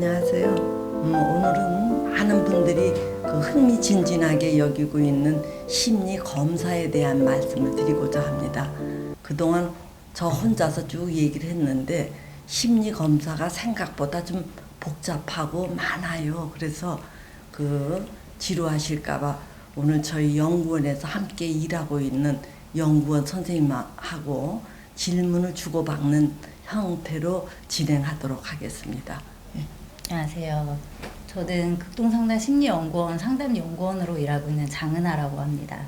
안녕하세요. 오늘은 많은 분들이 흥미진진하게 여기고 있는 심리 검사에 대한 말씀을 드리고자 합니다. 그동안 저 혼자서 쭉 얘기를 했는데 심리 검사가 생각보다 좀 복잡하고 많아요. 그래서 지루하실까봐 오늘 저희 연구원에서 함께 일하고 있는 연구원 선생님하고 질문을 주고받는 형태로 진행하도록 하겠습니다. 안녕하세요. 저는 극동상담심리연구원 상담연구원으로 일하고 있는 장은아라고 합니다.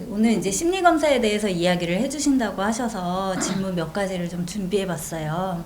오늘 이제 심리검사에 대해서 이야기를 해주신다고 하셔서 질문 몇 가지를 좀 준비해봤어요.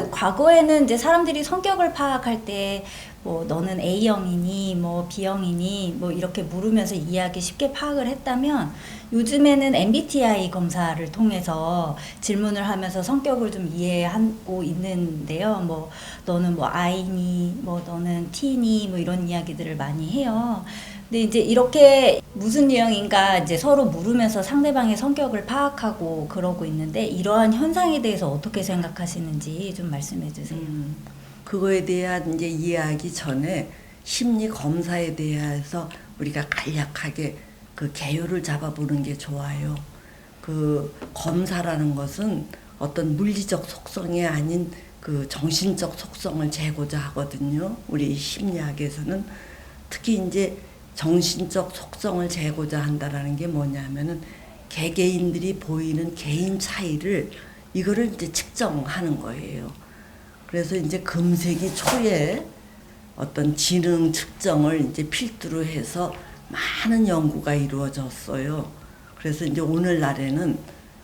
과거에는 이제 사람들이 성격을 파악할 때 뭐 너는 A형이니 뭐 B형이니 뭐 이렇게 물으면서 이야기 쉽게 파악을 했다면 요즘에는 MBTI 검사를 통해서 질문을 하면서 성격을 좀 이해하고 있는데요. 뭐 너는 뭐 I니 뭐 너는 T니 뭐 이런 이야기들을 많이 해요. 근데 이제 이렇게 무슨 유형인가 이제 서로 물으면서 상대방의 성격을 파악하고 그러고 있는데 이러한 현상에 대해서 어떻게 생각하시는지 좀 말씀해 주세요. 그거에 대한 이제 이해하기 전에 심리 검사에 대해서 우리가 간략하게 개요를 잡아보는 게 좋아요. 검사라는 것은 어떤 물리적 속성이 아닌 정신적 속성을 재고자 하거든요. 우리 심리학에서는 특히 이제 정신적 속성을 재고자 한다라는 게 뭐냐면은 개개인들이 보이는 개인 차이를 이거를 이제 측정하는 거예요. 그래서 이제 금세기 초에 어떤 지능 측정을 이제 필두로 해서 많은 연구가 이루어졌어요. 그래서 이제 오늘날에는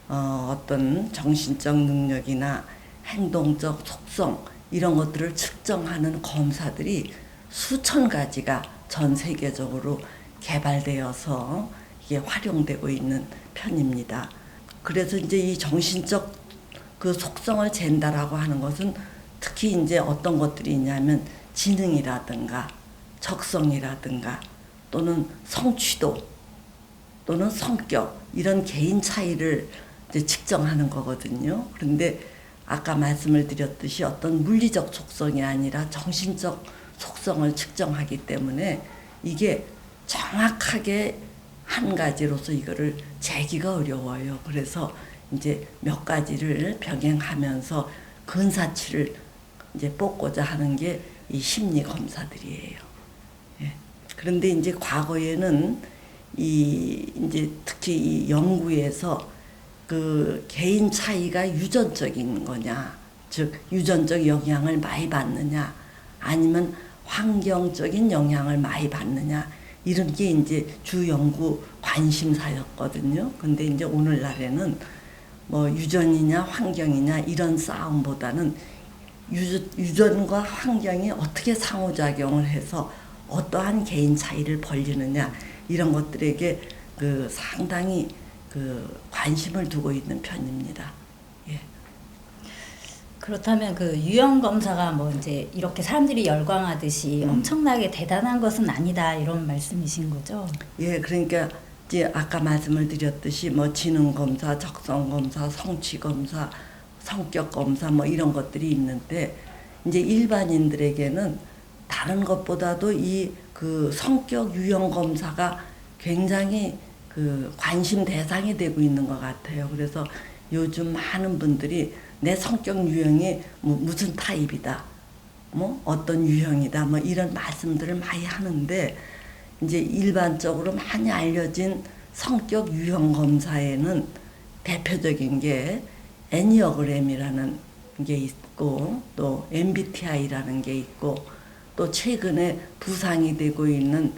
어떤 정신적 능력이나 행동적 속성 이런 것들을 측정하는 검사들이 수천 가지가 전 세계적으로 개발되어서 이게 활용되고 있는 편입니다. 그래서 이제 이 정신적 속성을 잰다라고 하는 것은 특히 이제 어떤 것들이 있냐면 지능이라든가 적성이라든가 또는 성취도 또는 성격 이런 개인 차이를 이제 측정하는 거거든요. 그런데 아까 말씀을 드렸듯이 어떤 물리적 속성이 아니라 정신적 속성을 측정하기 때문에 이게 정확하게 한 가지로서 이거를 재기가 어려워요. 그래서 이제 몇 가지를 병행하면서 근사치를 이제 뽑고자 하는 게 이 심리 검사들이에요. 예. 그런데 이제 과거에는 이제 특히 이 연구에서 개인 차이가 유전적인 거냐, 즉 유전적 영향을 많이 받느냐, 아니면 환경적인 영향을 많이 받느냐 이런 게 이제 주 연구 관심사였거든요. 근데 이제 오늘날에는 뭐 유전이냐 환경이냐 이런 싸움보다는 유전과 환경이 어떻게 상호작용을 해서 어떠한 개인 차이를 벌리느냐 이런 것들에게 상당히 관심을 두고 있는 편입니다. 예. 그렇다면 유형 검사가 뭐 이제 이렇게 사람들이 열광하듯이 엄청나게 대단한 것은 아니다 이런 말씀이신 거죠? 예, 그러니까 이제 아까 말씀을 드렸듯이 뭐 지능 검사, 적성 검사, 성취 검사, 성격 검사 뭐 이런 것들이 있는데 이제 일반인들에게는 다른 것보다도 이 성격 유형 검사가 굉장히 관심 대상이 되고 있는 것 같아요. 그래서 요즘 많은 분들이 내 성격 유형이 무슨 타입이다, 뭐 어떤 유형이다, 뭐 이런 말씀들을 많이 하는데 이제 일반적으로 많이 알려진 성격 유형 검사에는 대표적인 게 애니어그램이라는 게 있고 또 MBTI라는 게 있고 또 최근에 부상이 되고 있는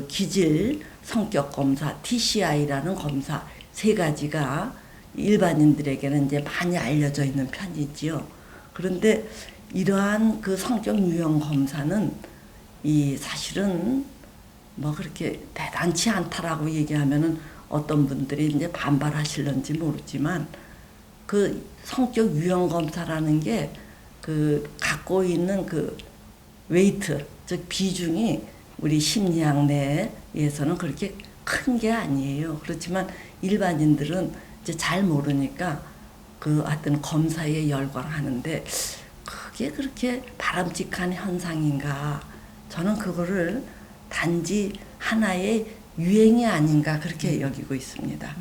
기질 성격 검사 TCI라는 검사 세 가지가 일반인들에게는 이제 많이 알려져 있는 편이지요. 그런데 이러한 성격 유형 검사는 사실은 뭐 그렇게 대단치 않다라고 얘기하면은 어떤 분들이 이제 반발하실런지 모르지만 성격 유형 검사라는 게 갖고 있는 웨이트 즉 비중이 우리 심리학 내에서는 그렇게 큰 게 아니에요. 그렇지만 일반인들은 이제 잘 모르니까 하여튼 검사에 열광하는데 그게 그렇게 바람직한 현상인가? 저는 그거를 단지 하나의 유행이 아닌가 그렇게 여기고 있습니다.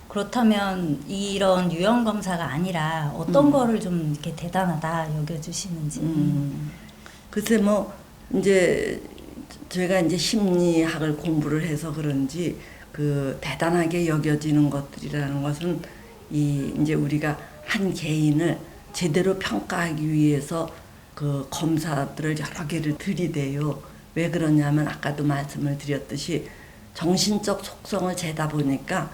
그렇다면 이런 유형 검사가 아니라 어떤 거를 좀 이렇게 대단하다 여겨주시는지. 글쎄 뭐 이제 제가 이제 심리학을 공부를 해서 그런지 그 대단하게 여겨지는 것들이라는 것은 이 이제 우리가 한 개인을 제대로 평가하기 위해서 그 검사들을 여러 개를 들이대요. 왜 그러냐면 아까도 말씀을 드렸듯이 정신적 속성을 재다 보니까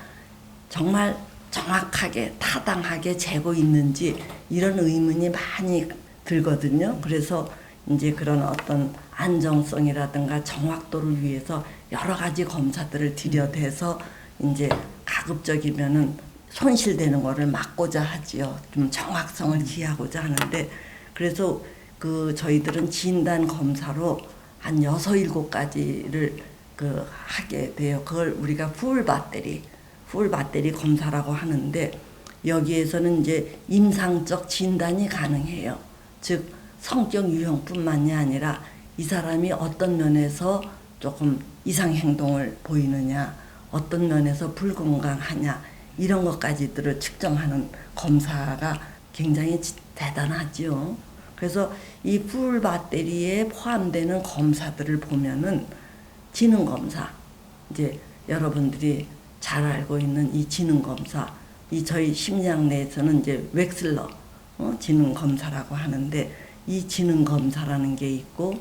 정말 정확하게 타당하게 재고 있는지 이런 의문이 많이 들거든요. 그래서 이제 그런 어떤 안정성이라든가 정확도를 위해서 여러 가지 검사들을 들여대서 이제 가급적이면은 손실되는 거를 막고자 하지요. 좀 정확성을 기하고자 하는데 그래서 그 저희들은 진단 검사로 한 6, 7가지를 그 하게 돼요. 그걸 우리가 풀 배터리 검사라고 하는데 여기에서는 이제 임상적 진단이 가능해요. 즉 성격 유형뿐만이 아니라 이 사람이 어떤 면에서 조금 이상 행동을 보이느냐, 어떤 면에서 불건강하냐 이런 것까지들을 측정하는 검사가 굉장히 대단하지요. 그래서 이 풀 배터리에 포함되는 검사들을 보면은 지능 검사, 이제 여러분들이 잘 알고 있는 이 지능 검사, 이 저희 심리학 내에서는 이제 웩슬러 지능 검사라고 하는데 이 지능 검사라는 게 있고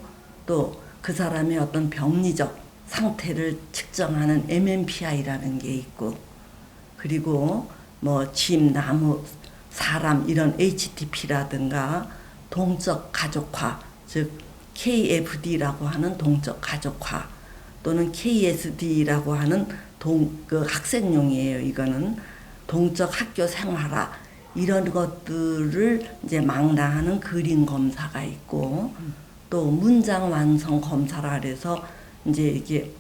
또 그 사람의 어떤 병리적 상태를 측정하는 MMPI라는 게 있고 그리고 뭐 집, 나무, 사람 이런 HTP라든가 동적 가족화 즉 KFD라고 하는 동적 가족화 또는 KSD라고 하는 그 학생용이에요. 이거는 동적 학교 생활화 이런 것들을 이제 망라하는 그림 검사가 있고 또 문장 완성 검사라 그래서 이제 이게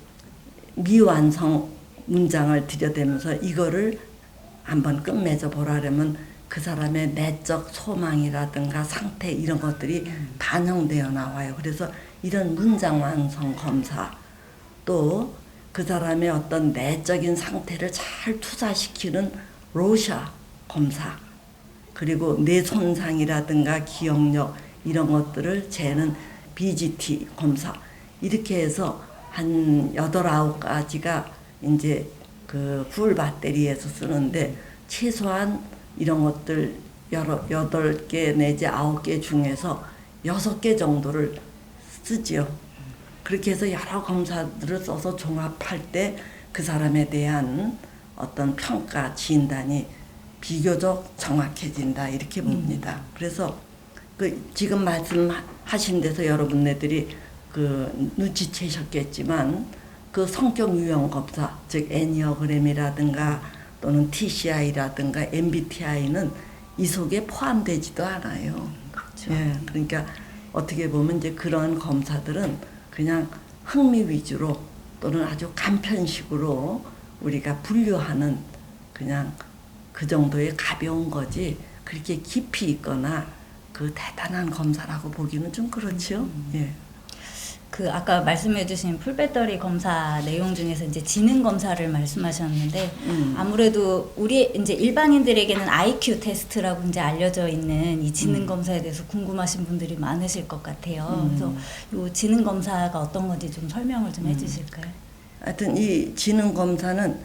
미완성 문장을 들여대면서 이거를 한번 끝맺어 보라려면 그 사람의 내적 소망이라든가 상태 이런 것들이 반영되어 나와요. 그래서 이런 문장 완성 검사 또 그 사람의 어떤 내적인 상태를 잘 투사시키는 로샤 검사 그리고 뇌 손상이라든가 기억력 이런 것들을 재는 BGT 검사 이렇게 해서 한 8, 9가지가 이제 그 풀 배터리에서 쓰는데 최소한 이런 것들 8개 내지 9개 중에서 6개 정도를 쓰지요. 그렇게 해서 여러 검사들을 써서 종합할 때 그 사람에 대한 어떤 평가 진단이 비교적 정확해진다 이렇게 봅니다. 그래서 그 지금 말씀하신 데서 여러분네들이 그 눈치채셨겠지만 그 성격 유형 검사 즉 애니어그램이라든가 또는 TCI라든가 MBTI는 이 속에 포함되지도 않아요. 그렇죠. 예, 그러니까 어떻게 보면 이제 그런 검사들은 그냥 흥미 위주로 또는 아주 간편식으로 우리가 분류하는 그냥 그 정도의 가벼운 거지 그렇게 깊이 있거나 그 대단한 검사라고 보기는 좀 그렇죠. 예. 그 아까 말씀해주신 풀배터리 검사 내용 중에서 이제 지능 검사를 말씀하셨는데 아무래도 우리 이제 일반인들에게는 IQ 테스트라고 이제 알려져 있는 이 지능 검사에 대해서 궁금하신 분들이 많으실 것 같아요. 그래서 이 지능 검사가 어떤 건지 좀 설명을 좀 해주실까요? 하여튼 이 지능 검사는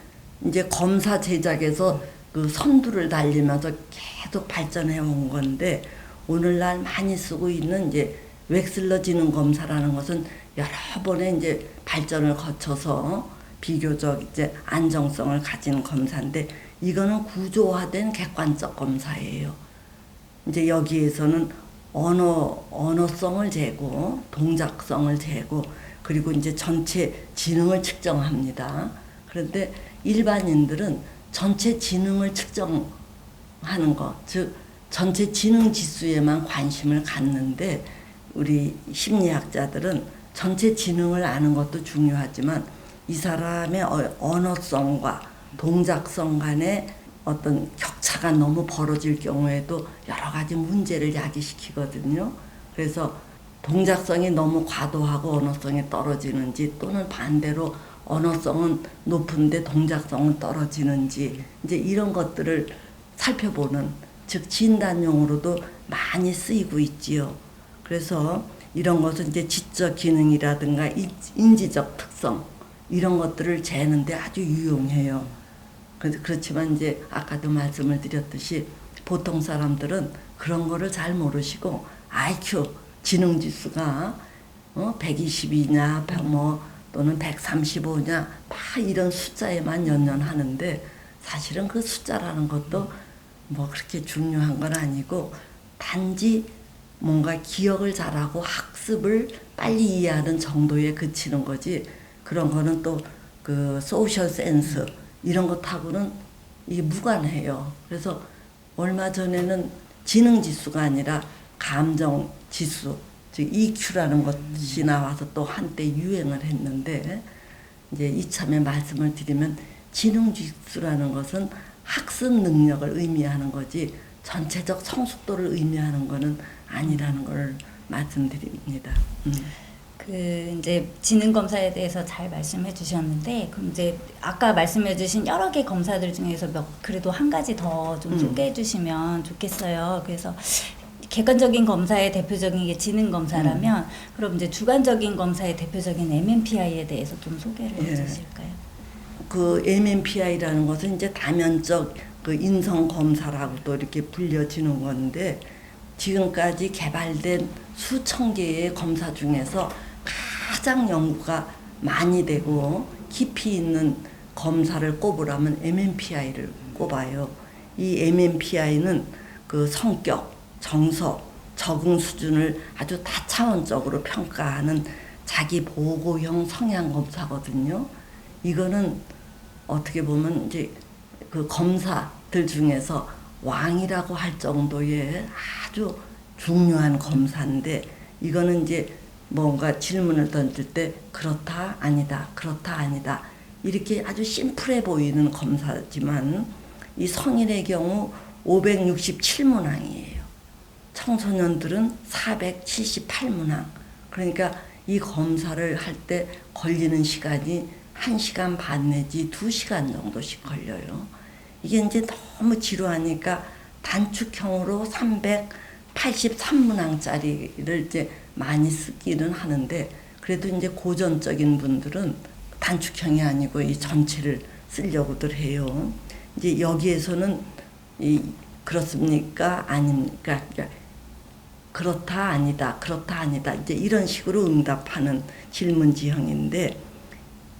이제 검사 제작에서 그 선두를 달리면서 계속 발전해 온 건데 오늘날 많이 쓰고 있는 이제 웩슬러 지능 검사라는 것은 여러 번의 이제 발전을 거쳐서 비교적 이제 안정성을 가진 검사인데 이거는 구조화된 객관적 검사예요. 이제 여기에서는 언어성을 재고 동작성을 재고 그리고 이제 전체 지능을 측정합니다. 그런데 일반인들은 전체 지능을 측정하는 것, 즉 전체 지능 지수에만 관심을 갖는데 우리 심리학자들은 전체 지능을 아는 것도 중요하지만 이 사람의 언어성과 동작성 간의 어떤 격차 차가 너무 벌어질 경우에도 여러 가지 문제를 야기시키거든요. 그래서 동작성이 너무 과도하고 언어성이 떨어지는지 또는 반대로 언어성은 높은데 동작성은 떨어지는지 이제 이런 것들을 살펴보는, 즉 진단용으로도 많이 쓰이고 있지요. 그래서 이런 것은 이제 지적 기능이라든가 인지적 특성 이런 것들을 재는데 아주 유용해요. 그렇지만 이제 아까도 말씀을 드렸듯이 보통 사람들은 그런 거를 잘 모르시고 IQ 지능지수가 120이냐 뭐 또는 135냐 다 이런 숫자에만 연연하는데 사실은 그 숫자라는 것도 뭐 그렇게 중요한 건 아니고 단지 뭔가 기억을 잘하고 학습을 빨리 이해하는 정도에 그치는 거지, 그런 거는 또 그 소셜 센스 이런 것하고는 이게 무관해요. 그래서 얼마 전에는 지능 지수가 아니라 감정 지수, 즉 EQ라는 것이 나와서 또 한때 유행을 했는데, 이제 이참에 말씀을 드리면 지능 지수라는 것은 학습 능력을 의미하는 거지 전체적 성숙도를 의미하는 거는 아니라는 걸 말씀드립니다. 그 이제 지능 검사에 대해서 잘 말씀해 주셨는데, 그럼 이제 아까 말씀해 주신 여러 개 검사들 중에서 그래도 한 가지 더 좀 소개해 주시면 좋겠어요. 그래서 객관적인 검사의 대표적인 게 지능 검사라면 그럼 이제 주관적인 검사의 대표적인 MMPI에 대해서 좀 소개를 해 주실까요? 그 MMPI라는 것은 이제 다면적 그 인성 검사라고 또 이렇게 불려지는 건데, 지금까지 개발된 수천 개의 검사 중에서 가장 연구가 많이 되고 깊이 있는 검사를 꼽으라면 MMPI를 꼽아요. 이 MMPI는 그 성격, 정서, 적응 수준을 아주 다차원적으로 평가하는 자기 보고형 성향 검사거든요. 이거는 어떻게 보면 이제 그 검사들 중에서 왕이라고 할 정도의 아주 중요한 검사인데, 이거는 이제 뭔가 질문을 던질 때 그렇다 아니다 그렇다 아니다 이렇게 아주 심플해 보이는 검사지만 이 성인의 경우 567문항이에요. 청소년들은 478문항. 그러니까 이 검사를 할 때 걸리는 시간이 1시간 반 내지 2시간 정도씩 걸려요. 이게 이제 너무 지루하니까 단축형으로 383문항짜리를 이제 많이 쓰기는 하는데, 그래도 이제 고전적인 분들은 단축형이 아니고 이 전체를 쓰려고들 해요. 이제 여기에서는 이 그렇습니까? 아닙니까? 그렇다 아니다 그렇다 아니다 이제 이런 식으로 응답하는 질문지형인데,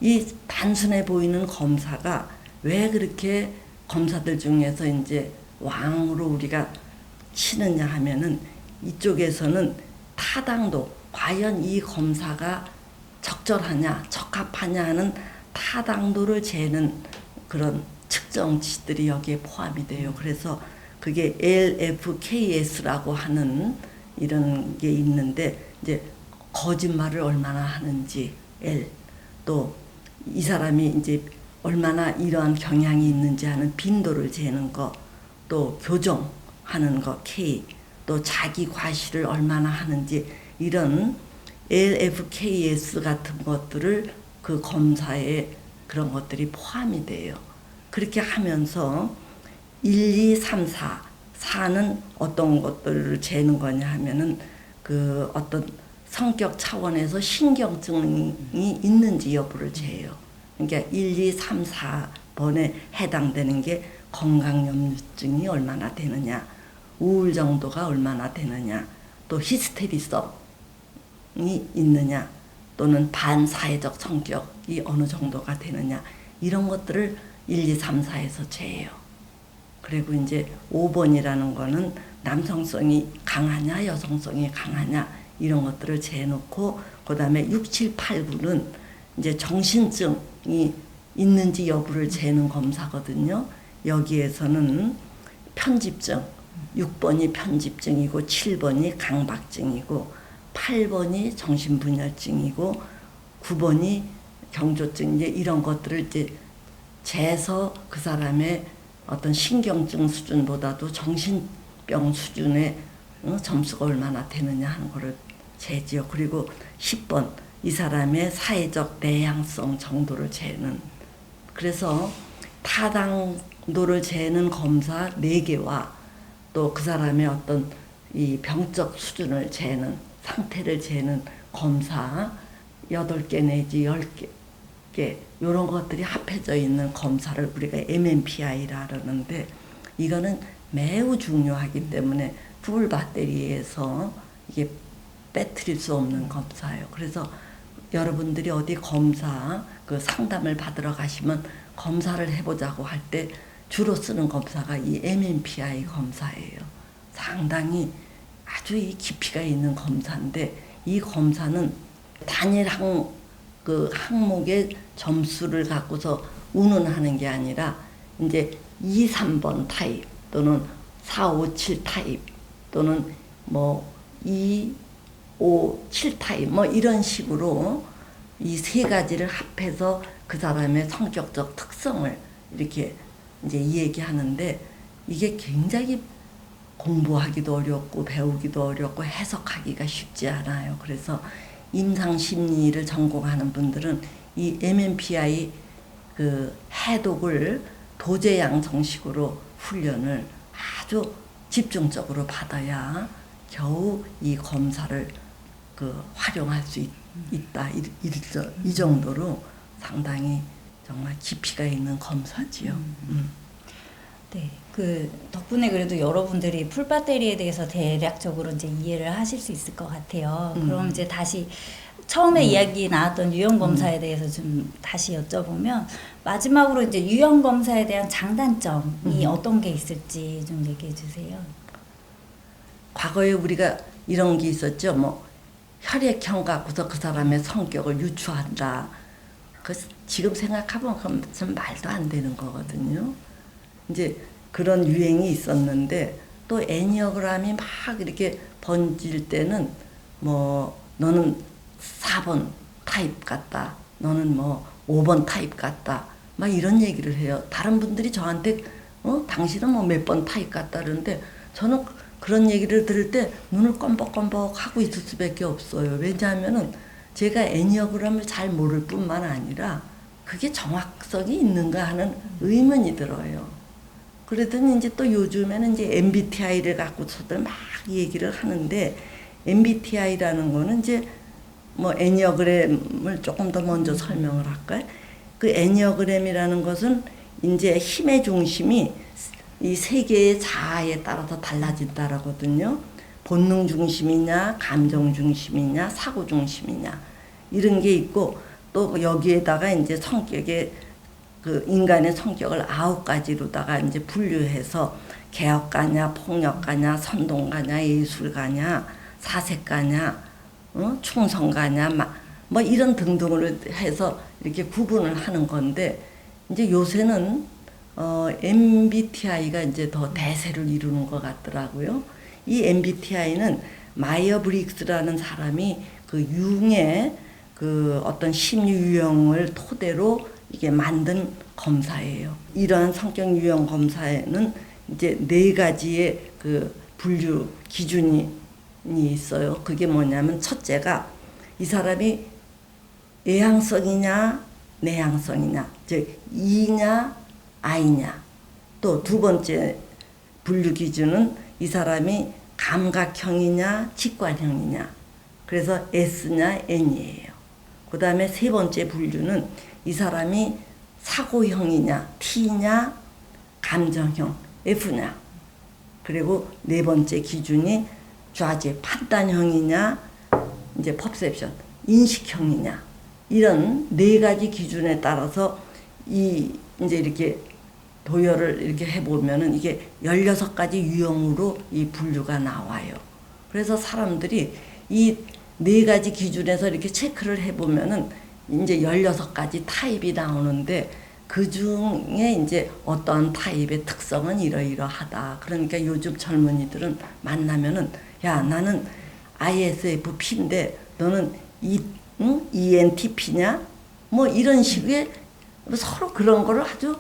이 단순해 보이는 검사가 왜 그렇게 검사들 중에서 이제 왕으로 우리가 치느냐 하면은, 이쪽에서는 타당도, 과연 이 검사가 적절하냐 적합하냐 하는 타당도를 재는 그런 측정치들이 여기에 포함이 돼요. 그래서 그게 LFKS라고 하는 이런 게 있는데, 이제 거짓말을 얼마나 하는지 L, 또 이 사람이 이제 얼마나 이러한 경향이 있는지 하는 빈도를 재는 거, 또 교정하는 거 K, 또 자기 과시를 얼마나 하는지, 이런 LFKS 같은 것들을 그 검사에 그런 것들이 포함이 돼요. 그렇게 하면서 1, 2, 3, 4는 어떤 것들을 재는 거냐 하면은 그 어떤 성격 차원에서 신경증이 있는지 여부를 재요. 그러니까 1, 2, 3, 4번에 해당되는 게 건강염려증이 얼마나 되느냐, 우울 정도가 얼마나 되느냐, 또 히스테리성이 있느냐, 또는 반사회적 성격이 어느 정도가 되느냐, 이런 것들을 1, 2, 3, 4에서 재요. 그리고 이제 5번이라는 거는 남성성이 강하냐 여성성이 강하냐 이런 것들을 재놓고, 그 다음에 6, 7, 8, 9는 이제 정신증이 있는지 여부를 재는 검사거든요. 여기에서는 편집증, 6번이 편집증이고 7번이 강박증이고 8번이 정신분열증이고 9번이 경조증, 이제 이런 것들을 이제 재서 그 사람의 어떤 신경증 수준보다도 정신병 수준의 점수가 얼마나 되느냐 하는 거를 재지요. 그리고 10번 이 사람의 사회적 내향성 정도를 재는, 그래서 타당도를 재는 검사 4개와 또 그 사람의 어떤 이 병적 수준을 재는, 상태를 재는 검사 8개 내지 10개 이런 것들이 합해져 있는 검사를 우리가 MMPI라 그러는데, 이거는 매우 중요하기 때문에 풀 배터리에서 이게 빼뜨릴 수 없는 검사예요. 그래서 여러분들이 어디 검사 그 상담을 받으러 가시면 검사를 해보자고 할 때 주로 쓰는 검사가 이 MMPI 검사예요. 상당히 아주 이 깊이가 있는 검사인데, 이 검사는 단일 항목의 점수를 갖고서 운운하는 게 아니라 이제 2, 3번 타입 또는 4, 5, 7 타입 또는 뭐 2, 5, 7 타입 뭐 이런 식으로 이 3가지를 합해서 그 사람의 성격적 특성을 이렇게 이제 얘기하는데, 이게 굉장히 공부하기도 어렵고 배우기도 어렵고 해석하기가 쉽지 않아요. 그래서 임상심리를 전공하는 분들은 이 MMPI 그 해독을 도제양성식으로 훈련을 아주 집중적으로 받아야 겨우 이 검사를 활용할 수 있다. 이 정도로 상당히 정말 깊이가 있는 검사지요. 네, 그 덕분에 그래도 여러분들이 풀 배터리에 대해서 대략적으로 이제 이해를 하실 수 있을 것 같아요. 그럼 이제 다시 처음에 이야기 나왔던 유형 검사에 대해서 좀 다시 여쭤보면, 마지막으로 이제 유형 검사에 대한 장단점이 어떤 게 있을지 좀 얘기해 주세요. 과거에 우리가 이런 게 있었죠. 뭐 혈액형 갖고서 그 사람의 성격을 유추한다. 그 지금 생각하면 그건 말도 안 되는 거거든요. 이제 그런 유행이 있었는데, 또 애니어그램이 막 이렇게 번질 때는 뭐 너는 4번 타입 같다, 너는 뭐 5번 타입 같다, 막 이런 얘기를 해요. 다른 분들이 저한테 당신은 뭐 몇 번 타입 같다 그러는데, 저는 그런 얘기를 들을 때 눈을 껌벅껌벅 하고 있을 수밖에 없어요. 왜냐하면은 제가 애니어그램을 잘 모를 뿐만 아니라 그게 정확성이 있는가 하는 의문이 들어요. 그러더니 이제 또 요즘에는 이제 MBTI를 갖고서들 막 얘기를 하는데, MBTI라는 거는 이제 뭐 애니어그램을 조금 더 먼저 설명을 할까요? 그 애니어그램이라는 것은 이제 힘의 중심이 이 3개의 자아에 따라서 달라진다라거든요. 본능 중심이냐, 감정 중심이냐, 사고 중심이냐, 이런 게 있고, 또 여기에다가 이제 성격의 그 인간의 성격을 9가지로다가 이제 분류해서 개혁가냐, 폭력가냐, 선동가냐, 예술가냐, 사색가냐, 충성가냐, 뭐 이런 등등으로 해서 이렇게 구분을 하는 건데, 이제 요새는 MBTI가 이제 더 대세를 이루는 것 같더라고요. 이 MBTI는 마이어 브릭스라는 사람이 그 융의 그 어떤 심리 유형을 토대로 이게 만든 검사예요. 이러한 성격 유형 검사에는 이제 4가지의 그 분류 기준이 있어요. 그게 뭐냐면, 첫째가 이 사람이 외향성이냐 내향성이냐, 즉 E냐 I냐. 또 2번째 분류 기준은 이 사람이 감각형이냐 직관형이냐, 그래서 S냐 N이에요. 그 다음에 3번째 분류는 이 사람이 사고형이냐 T냐 감정형 F냐. 그리고 4번째 기준이 좌제 판단형이냐 이제 퍼셉션 인식형이냐. 이런 4가지 기준에 따라서 이제 이렇게 도열을 이렇게 해보면은 이게 16가지 유형으로 이 분류가 나와요. 그래서 사람들이 이 4가지 기준에서 이렇게 체크를 해보면은 이제 16가지 타입이 나오는데, 그 중에 이제 어떤 타입의 특성은 이러이러하다. 그러니까 요즘 젊은이들은 만나면은, 야, 나는 ISFP인데 너는 ENTP냐? 뭐 이런 식의 서로 그런 거를 아주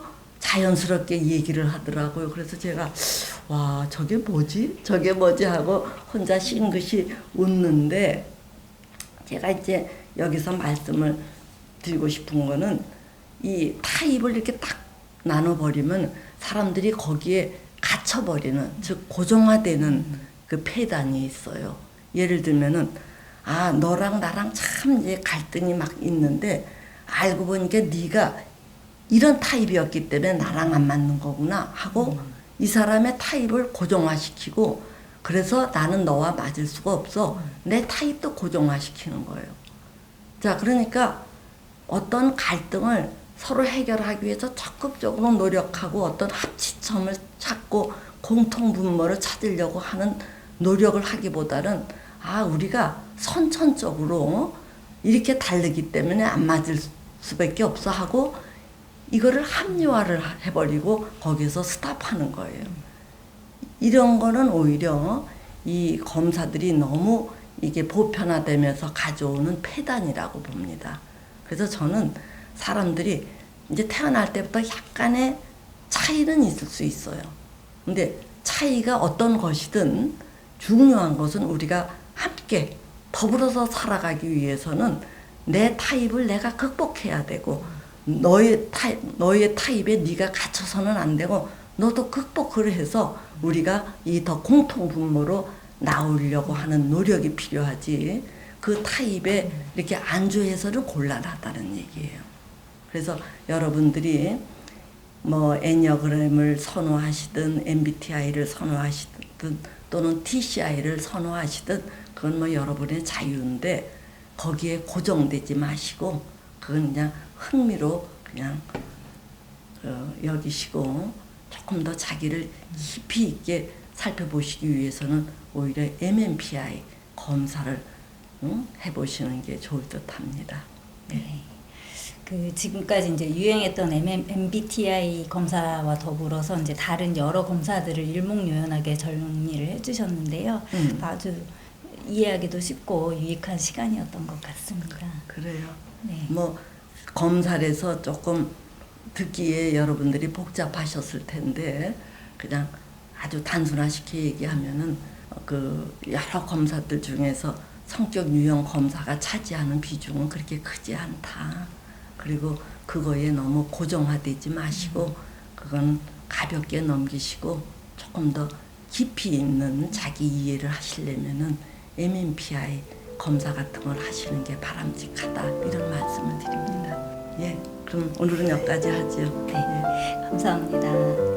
자연스럽게 얘기를 하더라고요. 그래서 제가 와 저게 뭐지? 저게 뭐지? 하고 혼자 싱긋이 웃는데 제가 이제 여기서 말씀을 드리고 싶은 거는 이 타입을 이렇게 딱 나눠버리면 사람들이 거기에 갇혀버리는 즉 고정화되는 그 폐단이 있어요. 예를 들면은 아 너랑 나랑 참 이제 갈등이 막 있는데 알고 보니까 네가 이런 타입이었기 때문에 나랑 안 맞는 거구나 하고 이 사람의 타입을 고정화시키고 그래서 나는 너와 맞을 수가 없어. 내 타입도 고정화시키는 거예요. 자, 그러니까 어떤 갈등을 서로 해결하기 위해서 적극적으로 노력하고 어떤 합치점을 찾고 공통분모를 찾으려고 하는 노력을 하기보다는 아, 우리가 선천적으로 이렇게 다르기 때문에 안 맞을 수밖에 없어 하고 이거를 합리화를 해버리고 거기서 스탑하는 거예요. 이런 거는 오히려 이 검사들이 너무 이게 보편화되면서 가져오는 폐단이라고 봅니다. 그래서 저는 사람들이 이제 태어날 때부터 약간의 차이는 있을 수 있어요. 근데 차이가 어떤 것이든 중요한 것은 우리가 함께 더불어서 살아가기 위해서는 내 타입을 내가 극복해야 되고 너의 타입에 네가 갇혀서는 안 되고 너도 극복을 해서 우리가 이 더 공통분모로 나오려고 하는 노력이 필요하지 그 타입에 이렇게 안주해서는 곤란하다는 얘기예요. 그래서 여러분들이 뭐 애니어그램을 선호하시든 MBTI를 선호하시든 또는 TCI를 선호하시든 그건 뭐 여러분의 자유인데 거기에 고정되지 마시고 그건 그냥 흥미로 그냥 여기시고 조금 더 자기를 깊이 있게 살펴보시기 위해서는 오히려 MMPI 검사를 해보시는 게 좋을 듯합니다. 네. 그 지금까지 이제 유행했던 MBTI 검사와 더불어서 이제 다른 여러 검사들을 일목요연하게 정리를 해주셨는데요. 아주 이해하기도 쉽고 유익한 시간이었던 것 같습니다. 그래요. 네. 뭐 검사를 해서 조금 듣기에 여러분들이 복잡하셨을 텐데 그냥 아주 단순화시켜 얘기하면은 그 여러 검사들 중에서 성격 유형 검사가 차지하는 비중은 그렇게 크지 않다. 그리고 그거에 너무 고정화되지 마시고 그건 가볍게 넘기시고 조금 더 깊이 있는 자기 이해를 하시려면은 MMPI 검사 같은 걸 하시는 게 바람직하다 이런 말씀을 드립니다. 예, 그럼 오늘은 여기까지 하죠. 네, 감사합니다.